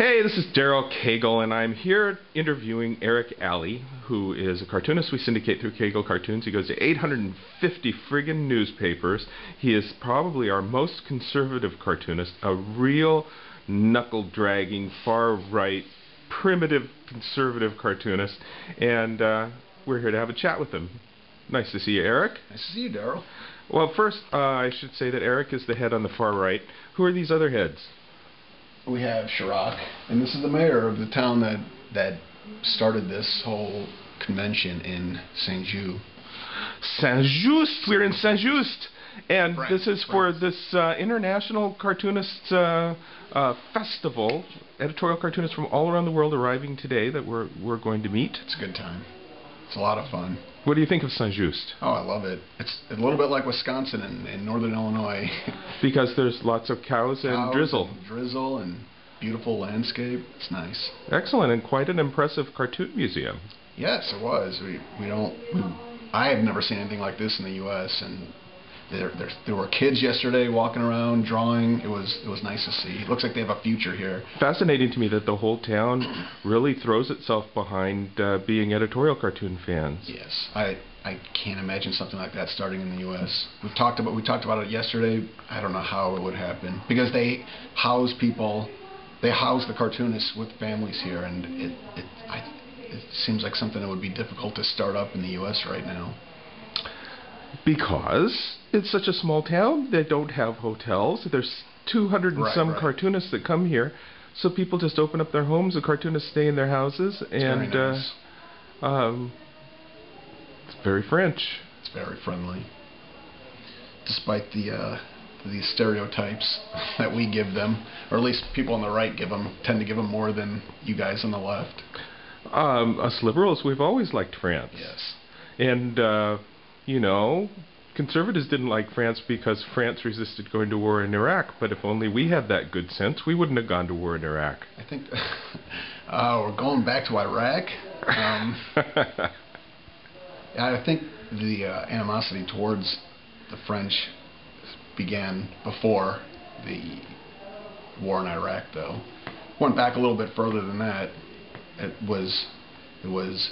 Hey, this is Daryl Cagle, and I'm here interviewing Eric Allie, who is a cartoonist we syndicate through Cagle Cartoons. He goes to 850 friggin' newspapers. He is probably our most conservative cartoonist, a real knuckle-dragging, far-right, primitive, conservative cartoonist, and we're here to have a chat with him. Nice to see you, Eric. Nice to see you, Daryl. Well, first, I should say that Eric is the head on the far right. Who are these other heads? We have Chirac, and this is the mayor of the town that started this whole convention in Saint-Just. Saint-Just! We're in Saint-Just! And France, this is for this International Cartoonists Festival. Editorial cartoonists from all around the world arriving today that we're going to meet. It's a good time. It's a lot of fun. What do you think of Saint-Just? Oh, I love it. It's a little bit like Wisconsin and northern Illinois. Because there's lots of cows and drizzle. And drizzle and beautiful landscape. It's nice. Excellent, and quite an impressive cartoon museum. Yes, it was. I have never seen anything like this in the U.S. and there were kids yesterday walking around drawing. It was nice to see. It looks like they have a future here. Fascinating to me that the whole town really throws itself behind being editorial cartoon fans. Yes, I can't imagine something like that starting in the U.S. We talked about it yesterday. I don't know how it would happen because they house people. They house the cartoonists with families here, and it seems like something that would be difficult to start up in the U.S. right now. Because it's such a small town, they don't have hotels. There's 200 and some cartoonists that come here, so people just open up their homes. The cartoonists stay in their houses, and very nice. It's very French. It's very friendly, despite the stereotypes that we give them, or at least people on the right tend to give them more than you guys on the left. Us liberals, we've always liked France. Yes. And you know, conservatives didn't like France because France resisted going to war in Iraq, but if only we had that good sense, we wouldn't have gone to war in Iraq. I think we're going back to Iraq. I think the animosity towards the French began before the war in Iraq, though. Went back a little bit further than that. It was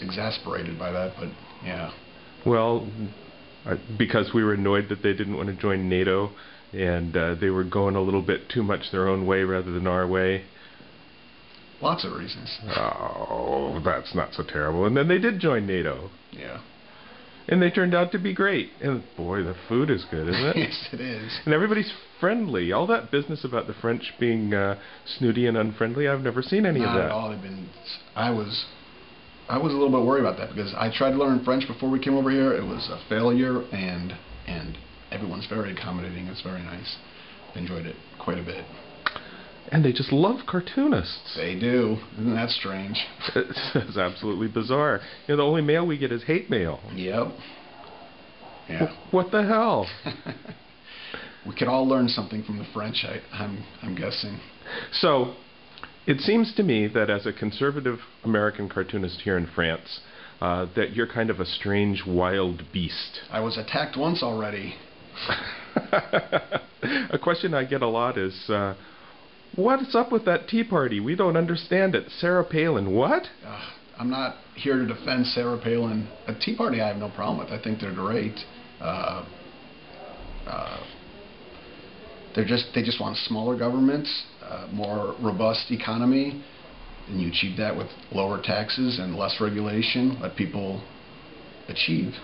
exasperated by that, but yeah. Well, because we were annoyed that they didn't want to join NATO, and they were going a little bit too much their own way rather than our way. Lots of reasons. Oh, that's not so terrible. And then they did join NATO. Yeah. And they turned out to be great. And boy, the food is good, isn't it? Yes, it is. And everybody's friendly. All that business about the French being snooty and unfriendly, I've never seen any of that. Not at all. I was a little bit worried about that because I tried to learn French before we came over here. It was a failure, and everyone's very accommodating. It's very nice. Enjoyed it quite a bit. And they just love cartoonists. They do. Isn't that strange? It's absolutely bizarre. You know, the only mail we get is hate mail. Yep. Yeah. What the hell? We could all learn something from the French, I'm guessing. So, it seems to me that as a conservative American cartoonist here in France, that you're kind of a strange, wild beast. I was attacked once already. A question I get a lot is, what's up with that Tea Party? We don't understand it. Sarah Palin, what? I'm not here to defend Sarah Palin. A Tea Party I have no problem with. I think they're great. They just want smaller governments, more robust economy, and you achieve that with lower taxes and less regulation. Let people achieve.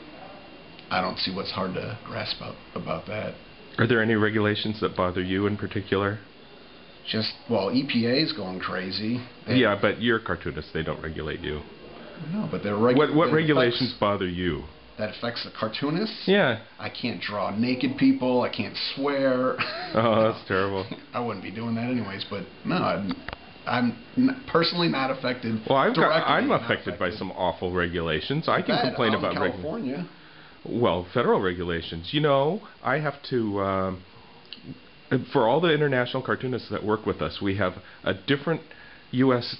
I don't see what's hard to grasp about that. Are there any regulations that bother you in particular? EPA is going crazy. Yeah, but you're a cartoonist. They don't regulate you. No, but what regulations bother you? That affects the cartoonists? Yeah. I can't draw naked people. I can't swear. Oh, that's terrible. I wouldn't be doing that anyways, but no, I'm personally not affected. Well, I'm affected by some awful regulations. I can complain about California. Well, federal regulations. You know, I have to... for all the international cartoonists that work with us, we have a different U.S.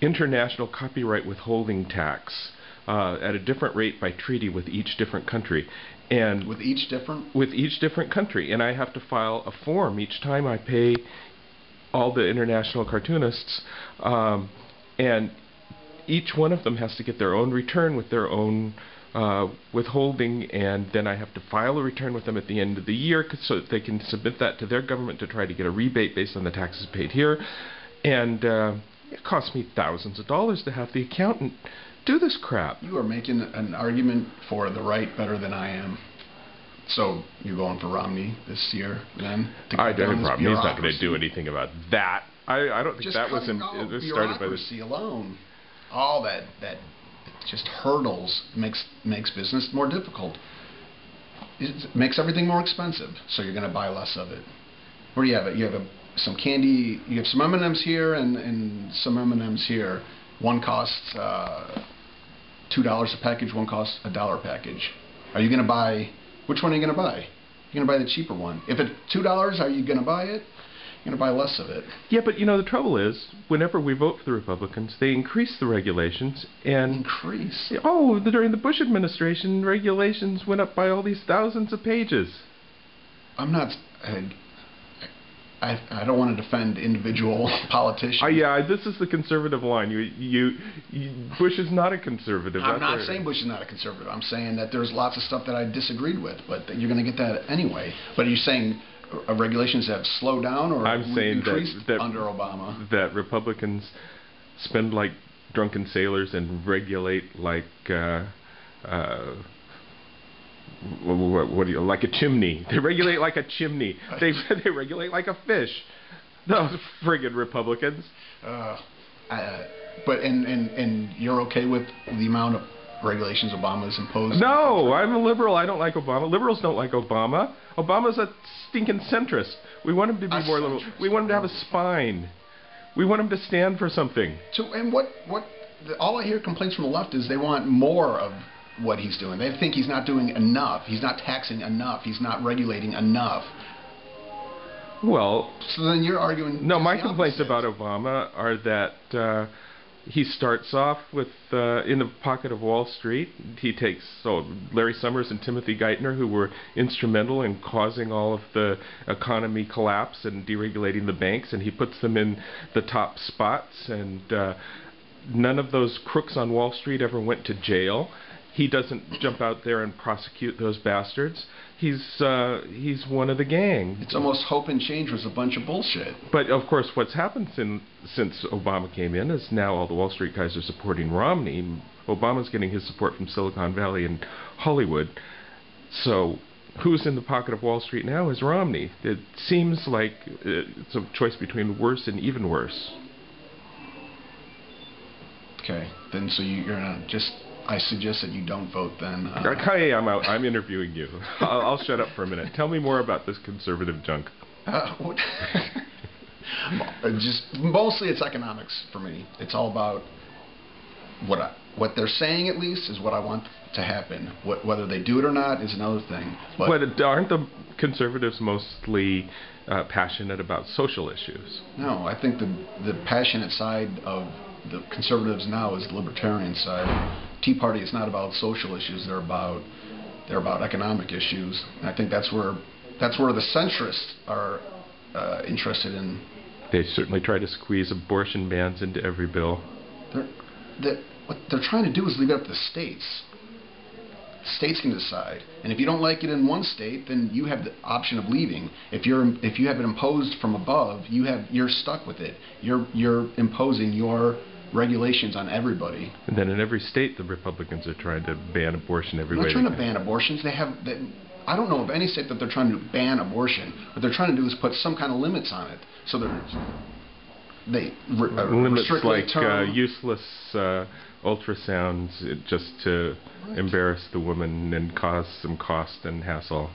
international copyright withholding tax at a different rate by treaty with each different country. And with each different? With each different country. And I have to file a form each time I pay all the international cartoonists, and each one of them has to get their own return with their own withholding, and then I have to file a return with them at the end of the year so that they can submit that to their government to try to get a rebate based on the taxes paid here. And it costs me thousands of dollars to have the accountant do this crap. You are making an argument for the right better than I am. So you're going for Romney this year, then? Romney's not going to do anything about that. I don't think just that was started by this. Alone, all that just hurdles makes business more difficult. It makes everything more expensive. So you're going to buy less of it. Where do you have it? You have some candy. You have some M&Ms here and some M&Ms here. One costs $2 a package. One costs $1 a package. Are you going to buy? Which one are you going to buy? You're going to buy the cheaper one. If it's $2, are you going to buy it? You're going to buy less of it. Yeah, but you know, the trouble is, whenever we vote for the Republicans, they increase the regulations and... Increase? Oh, during the Bush administration, regulations went up by all these thousands of pages. I'm not... I don't want to defend individual politicians. Yeah, this is the conservative line. Bush is not a conservative. I'm not saying Bush is not a conservative. I'm saying that there's lots of stuff that I disagreed with, but you're going to get that anyway. But are you saying regulations have slowed down or increased under Obama? That Republicans spend like drunken sailors and regulate like... what do you like a chimney? They regulate like a chimney. They regulate like a fish. Those friggin' Republicans. But and you're okay with the amount of regulations Obama's imposed? No, I'm a liberal. I don't like Obama. Liberals don't like Obama. Obama's a stinking centrist. We want him to be more liberal. We want him to have a spine. We want him to stand for something. So, and all I hear complaints from the left is they want more of what he's doing. They think he's not doing enough. He's not taxing enough. He's not regulating enough. Well, so then you're arguing... No, my complaints about Obama are that he starts off with in the pocket of Wall Street. He takes Larry Summers and Timothy Geithner, who were instrumental in causing all of the economy collapse and deregulating the banks, and he puts them in the top spots, and none of those crooks on Wall Street ever went to jail. He doesn't jump out there and prosecute those bastards. He's one of the gang. It's almost hope and change was a bunch of bullshit. But of course, what's happened since Obama came in is now all the Wall Street guys are supporting Romney. Obama's getting his support from Silicon Valley and Hollywood. So who's in the pocket of Wall Street now is Romney. It seems like it's a choice between worse and even worse. Okay, then so you're not just... I suggest that you don't vote then. Okay, I'm out. I'm interviewing you. I'll shut up for a minute. Tell me more about this conservative junk. Just mostly it's economics for me. It's all about what they're saying, at least, is what I want to happen. Whether they do it or not is another thing. But aren't the conservatives mostly passionate about social issues? No, I think the passionate side of the conservatives now is the libertarian side. Tea Party is not about social issues. They're about economic issues. And I think that's where the centrists are interested in. They certainly try to squeeze abortion bans into every bill. What they're trying to do is leave it up to the states. States can decide, and if you don't like it in one state, then you have the option of leaving. If you have it imposed from above, you're stuck with it. You're imposing your regulations on everybody. And then in every state, the Republicans are trying to ban abortion every way. They're not trying to ban abortions. I don't know of any state that they're trying to ban abortion. What they're trying to do is put some kind of limits on it, so they limits like useless ultrasounds just to embarrass the woman and cause some cost and hassle.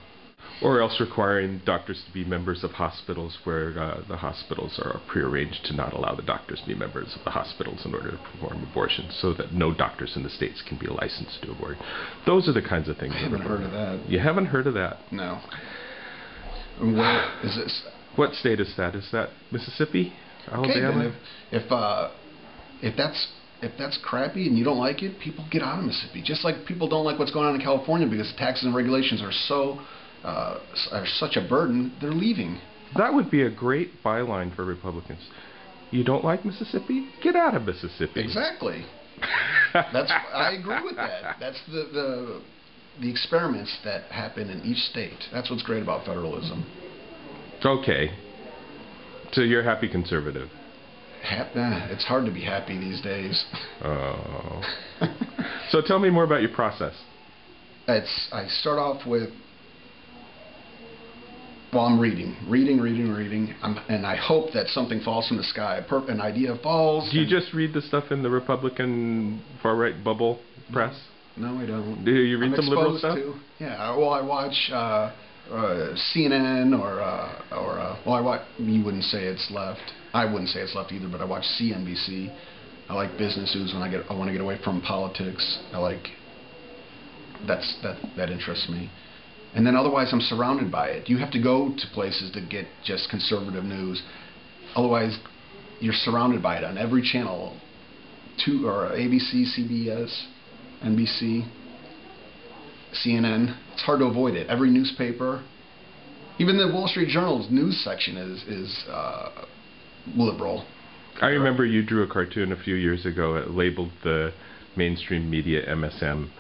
Or else requiring doctors to be members of hospitals where the hospitals are prearranged to not allow the doctors to be members of the hospitals in order to perform abortions, so that no doctors in the states can be licensed to abort. Those are the kinds of things. I haven't heard of that. You haven't heard of that? No. Where is this? What state is that? Is that Mississippi? Alabama? Okay, then if that's crappy and you don't like it, people get out of Mississippi. Just like people don't like what's going on in California because taxes and regulations are such a burden, they're leaving. That would be a great byline for Republicans. You don't like Mississippi? Get out of Mississippi. Exactly. I agree with that. That's the experiments that happen in each state. That's what's great about federalism. Okay. So you're a happy conservative. It's hard to be happy these days. Oh. So tell me more about your process. I start off with, well, I'm reading, and I hope that something falls from the sky. An idea falls. Do you just read the stuff in the Republican far-right bubble press? No, I don't. Do you read some liberal stuff? Yeah. Well, I watch CNN you wouldn't say it's left. I wouldn't say it's left either, but I watch CNBC. I like business news when I want to get away from politics. That interests me. And then otherwise I'm surrounded by it. You have to go to places to get just conservative news. Otherwise you're surrounded by it on every channel. ABC, CBS, NBC, CNN. It's hard to avoid it. Every newspaper, even the Wall Street Journal's news section is liberal. I remember you drew a cartoon a few years ago. It labeled the mainstream media MSM.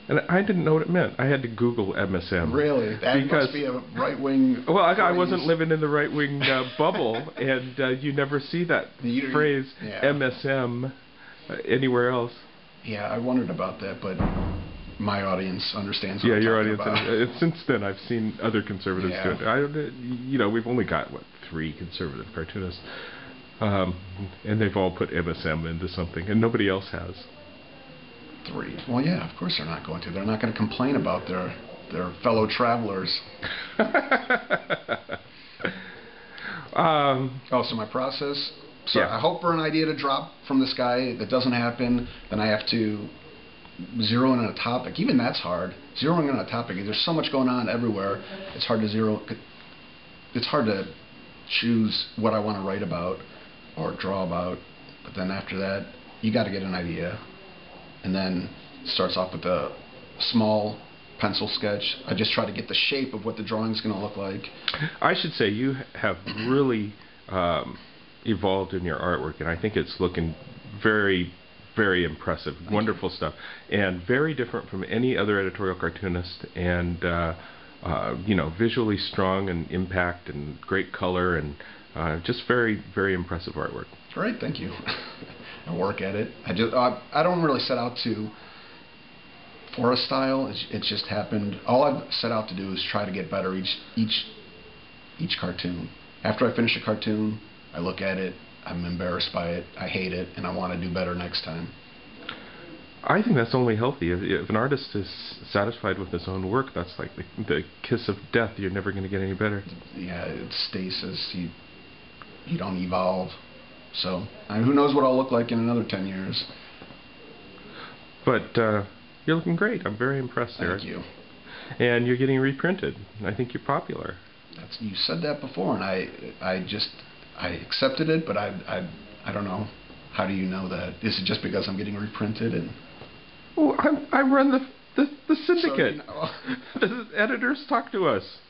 And I didn't know what it meant. I had to Google MSM. Really? That must be a right-wing Well, I wasn't living in the right-wing bubble, and you never see that phrase MSM anywhere else. Yeah, I wondered about that, but my audience understands what I'm your talking audience. about. Since then, I've seen other conservatives do it. We've only got, 3 conservative cartoonists, and they've all put MSM into something, and nobody else has. 3. Well, yeah, of course they're not going to. They're not going to complain about their fellow travelers. So my process. So I hope for an idea to drop from the sky. If it doesn't happen, then I have to zero in on a topic. Even that's hard. Zeroing in on a topic. There's so much going on everywhere. It's hard to zero. It's hard to choose what I want to write about or draw about. But then after that, you got to get an idea. And then it starts off with a small pencil sketch. I just try to get the shape of what the drawing's going to look like. I should say you have really evolved in your artwork, and I think it's looking very, very impressive. Wonderful stuff, and very different from any other editorial cartoonist, and visually strong and impact and great color, and just very, very impressive artwork. Great, thank you. I work at it. I don't really set out for a style. It just happened. All I've set out to do is try to get better each cartoon. After I finish a cartoon, I look at it, I'm embarrassed by it, I hate it, and I want to do better next time. I think that's only healthy. If an artist is satisfied with his own work, that's like the kiss of death. You're never going to get any better. Yeah, it's stasis. You don't evolve. So, who knows what I'll look like in another 10 years. But you're looking great. I'm very impressed, Eric. Thank you. And you're getting reprinted. I think you're popular. You said that before, and I accepted it, but I don't know. How do you know that? Is it just because I'm getting reprinted? Well, I run the syndicate. So, The editors talk to us,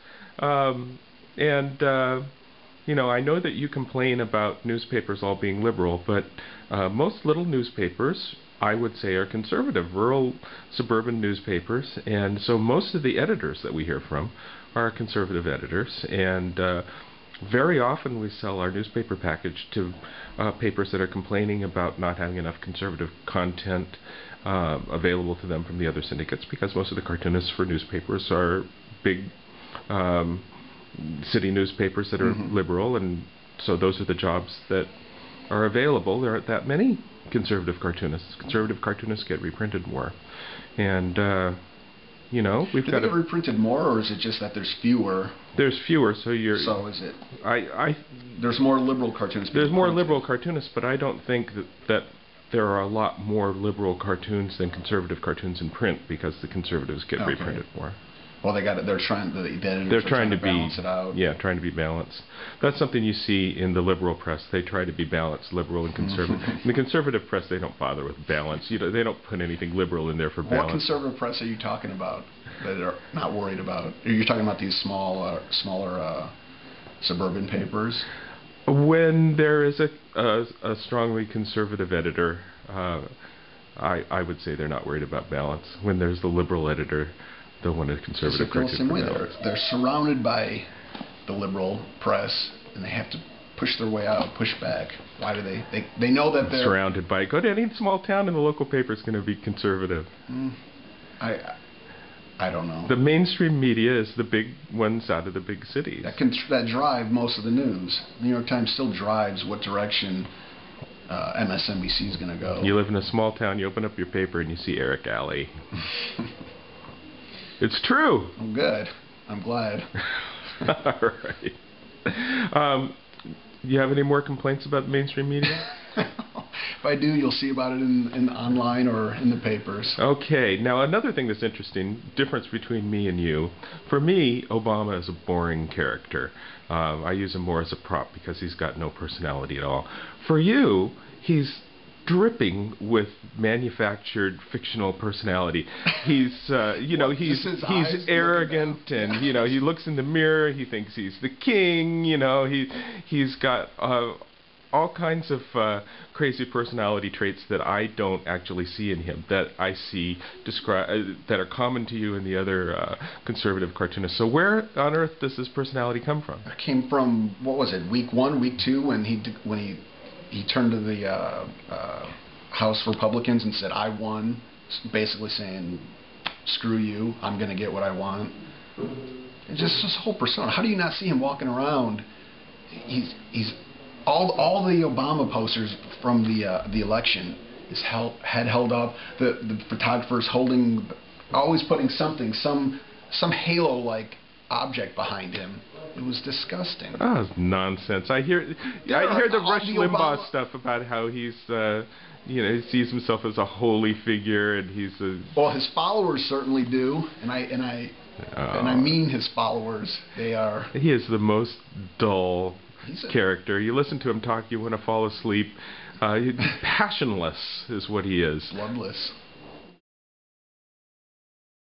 I know that you complain about newspapers all being liberal, but most little newspapers, I would say, are conservative, rural, suburban newspapers, and so most of the editors that we hear from are conservative editors, and very often we sell our newspaper package to papers that are complaining about not having enough conservative content available to them from the other syndicates, because most of the cartoonists for newspapers are big city newspapers that are liberal, and so those are the jobs that are available. There aren't that many conservative cartoonists. Conservative cartoonists get reprinted more, and we've got. Do they get reprinted more, or is it just that there's fewer? There's fewer, so you're. So is it? There's more liberal cartoonists. There's more liberal cartoonists, but I don't think that there are a lot more liberal cartoons than conservative cartoons in print, because the conservatives get reprinted more. Well, they got it. They're trying. The editors They're trying to balance it out. Yeah, trying to be balanced. That's something you see in the liberal press. They try to be balanced, liberal and conservative. In the conservative press, they don't bother with balance. They don't put anything liberal in there for balance. What conservative press are you talking about that are not worried about? Are you talking about these smaller suburban papers? When there is a strongly conservative editor, I would say they're not worried about balance. When there's the liberal editor, they'll want a conservative cartoon for balance. They're surrounded by the liberal press, and they have to push their way out, push back. Why do they know that they're surrounded by? Go to any small town, and the local paper is going to be conservative. I don't know. The mainstream media is the big ones out of the big cities. That drive most of the news. The New York Times still drives what direction MSNBC is going to go. You live in a small town, you open up your paper, and you see Eric Allie. It's true. Oh, good. I'm glad. All right. You have any more complaints about the mainstream media? If I do, you'll see about it in online or in the papers. Okay. Now, another thing that's interesting, difference between me and you. For me, Obama is a boring character. I use him more as a prop because he's got no personality at all. For you, he's dripping with manufactured fictional personality. He's he's arrogant, and he looks in the mirror, he thinks he's the king, he's got all kinds of crazy personality traits that I don't actually see in him, that I see that are common to you and the other conservative cartoonists. So where on earth does this personality come from? It came from, what was it, week 1, week 2, when he turned to the House Republicans and said, "I won," basically saying, "Screw you, I'm going to get what I want." It's just this whole persona. How do you not see him walking around? He's all the Obama posters from the election is head held up. The photographers always putting something, some halo-like object behind him. It was disgusting. Oh, it's nonsense. I hear the Rush Limbaugh stuff about how he's he sees himself as a holy figure, and he's a... Well, his followers certainly do, and I mean his followers. They are... He is the most dull character. You listen to him talk, you want to fall asleep. Passionless is what he is. Bloodless.